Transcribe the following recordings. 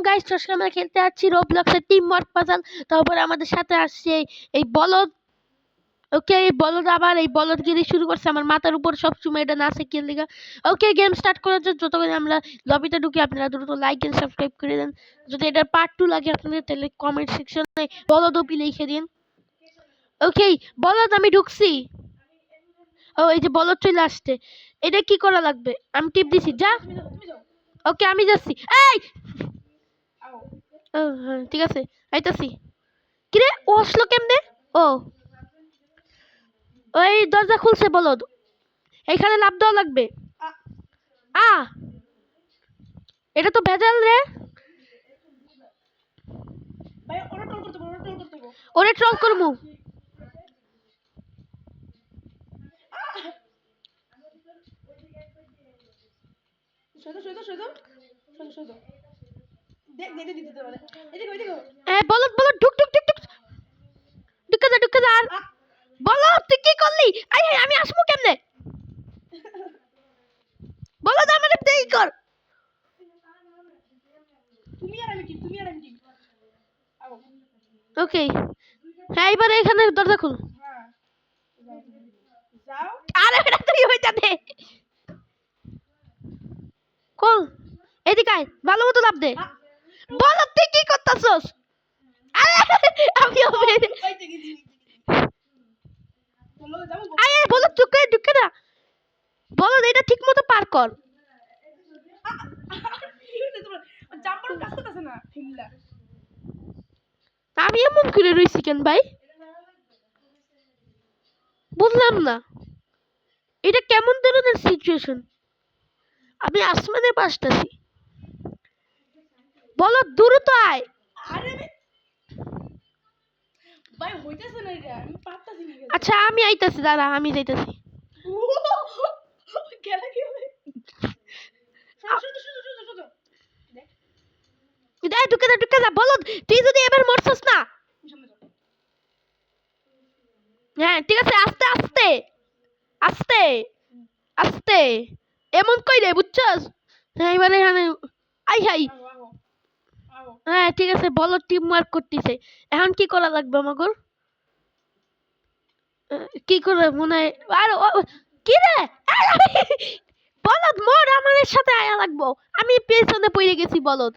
Guys আজকে আমরা খেলতে যাচ্ছি রোবলক্সের টিম ওয়ার্ক পাজল। তারপরে আমাদের সাথে আসছে এই বলদ। ওকে, এই বলদ আবার এই বলদগিরি শুরু করছে আমার মাথার উপর সবসময়, এটা না শিখে লিগা। ওকে, গেম স্টার্ট করার জন্য যতক্ষণ আমরা লবিতে ঢুকি আপনারা দ্রুত লাইক এন্ড সাবস্ক্রাইব করে দেন। যদি এটা পার্ট 2 লাগে আপনাদের তাহলে কমেন্ট সেকশনে বলদ ওপি লিখে দিন। ওকে বলদ, আমি ঢুকছি। ও এই যে বলদ চলে আসছে। এটা কি করা লাগবে? আমি টিপ দিছি, যা। ওকে আমি যাচ্ছি। এই হ্যাঁ ঠিক আছে, আইতাছি। কিরে ও আসলো কেমনে? ও ওই দরজা খুলছে বলদ, এইখানে লাফ দেওয়া লাগবে। এটা তো ভেজাল রে। ওরে ট্রল করমু। বলদ বলদ ঢুক ঢুক ঢুক ঢুক ঢুকে যা ঢুকে যা। আর বলদ তুই কি করলি? আমি আসবো কেমনে? বলদ আমারে দেই কর। ওকে হ্যাঁ, এবারে এখানে দরজা খুল। আরে এটা তুই হইতা দে। খুল, এদিকে আয়, ভালো মতো লাফ দে। বলদ তুই কি করতাছস? আরে আমি আরে বলদ ঢুকে ঢুকে না। বলদ এটা ঠিক মতো পার কর। আমি এমন করে রইছি কেন ভাই? বুঝলাম না এটা কেমন ধরনের সিচুয়েশন। আমি আসমানে পাশটাছি। বলো দ্রুত আয়। আচ্ছা আমি আইতাছি, দাঁড়া আমি যাইতাছি। ঢুকে যা ঢুকে যা। বলো তুই যদি এবার মরছস না। হ্যাঁ ঠিক আছে, আস্তে আস্তে আস্তে আস্তে এমন কইরে বুঝছস। হ্যাঁ এবারে এখানে আই হাই। হ্যাঁ ঠিক আছে, বলো টিম ওয়ার্ক করতেছে। এখন কি করা লাগবে আমাগর? কি করে মনে হয় আর কি রে? বলদ মোর আমাদের সাথে আয়া লাগবো। আমি পেছনে পড়ে গেছি বলদ।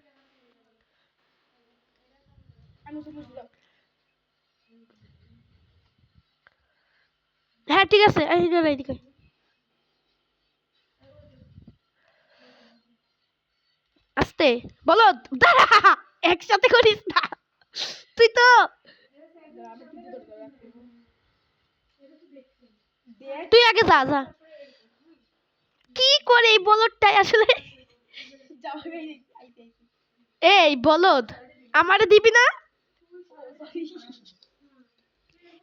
হ্যাঁ ঠিক আছে, এইদিকে আস্তে। বলদ দাঁড়া, একসাথে করিস না তুই তো। তুই আগে যা যা। কি করে এই বলদটাই আসলে। এই বলদ আমারে দিবি না?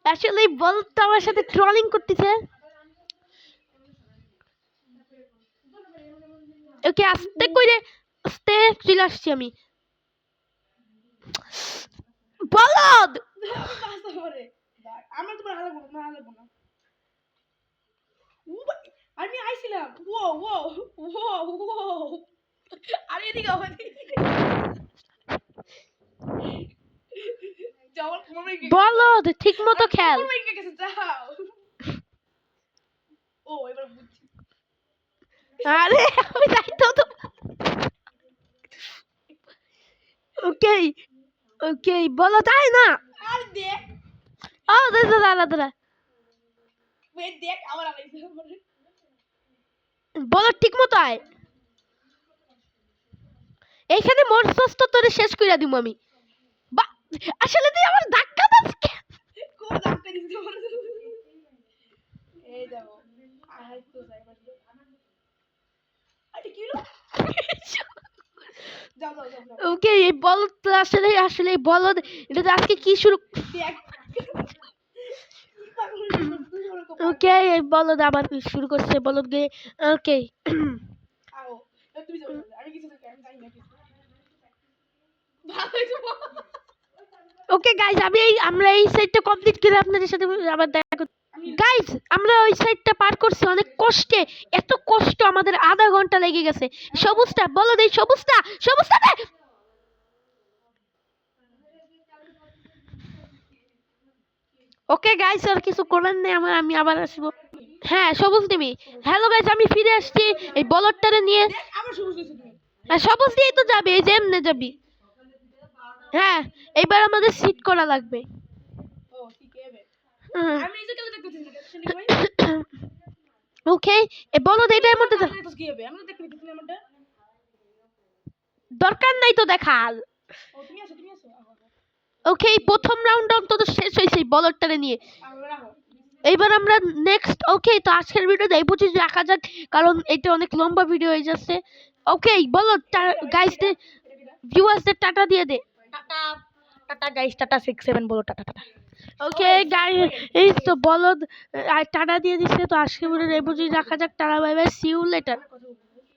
আসলে এই বলদটা আমার সাথে ট্রলিং করতেছে। ওকে আস্তে কইরে, আস্তে চলে আসছি আমি। বলদ আমি আইছিলাম। ও ও ও ও আরে এদিকে বলদ ঠিক মতো খেল। আরে আমি যাইতো তো। ওকে ওকে বলদ আয় না। আরে দেখ ও দাঁড়া দাঁড়া। দেখ আমার বলদ ঠিক মতো আয়। এইখানে মরছস তো তোরে শেষ কইরা দিমু আমি। আসলে তুই আমার ধাক্কা দাস কেন? কোন ধাক্কা দিছিস আমার? এই দেখো আই তো যাইবার দিও। আরে কি হলো? যাও যাও যাও। ওকে এই বলদ আসলে বলদ এটা আজকে কি শুরু। ওকে এই বলদ আবার শুরু করছে বলদ গে। ওকে আও তুমি যাও, আমি কিছু আমি যাই না। ওকে গাইস আমরা এই সাইডটা কমপ্লিট করে আপনাদের সাথে আবার দেখা করব। গাইস আমরা ওই সাইডটা পার করছি অনেক কষ্টে। এত কষ্ট আমাদের আধা ঘন্টা লেগে গেছে। সবুজটা বলো দেই, সবুজটা দে। ওকে গাইস, আর কিছু করার নেই আমার, আমি আবার আসবো। হ্যাঁ সবুজ টিমি, হ্যালো গাইস, আমি ফিরে আসছি এই বলদটারে নিয়ে। আবার সবুজ হয়েছে তুমি। হ্যাঁ সবুজ দিয়েই তো যাবে, এই যে এমনে যাবি। হ্যাঁ এইবার আমাদের সিট করা লাগবে। ও ঠিক আছে। হুম। আমি এই যে কেন দেখতেছি না শুনি ভাই। ওকে এই বলদ এটার মধ্যে আমি দেখতেছি কি হবে? আমি তো দেখতে দিছিলাম আমারটা। দরকার নাই তো দেখার। ও তুমি আসো তুমি আসো। ওকে প্রথম রাউন্ড অন্তত শেষ হয়েছে এই বলদটারে নিয়ে। আবার রাখো। এইবার আমরা নেক্সট। ওকে তো আজকের ভিডিওটা এই পর্যন্ত রাখা যাক, কারণ এটা অনেক লম্বা ভিডিও হয়ে যাচ্ছে। ওকে বলো গাইসদের, ভিউয়ার্সদের টাটা দিয়ে দে। টাটা টাটা গাইস, টাটা 6-7 বলো টাটা টাটা। ওকে গাইস, এই তো বলদ আর টাটা দিয়ে দিচ্ছে। তো আজকের ভিডিওটা এই পর্যন্ত রাখা যাক, ta-ta bye bye, see you letter.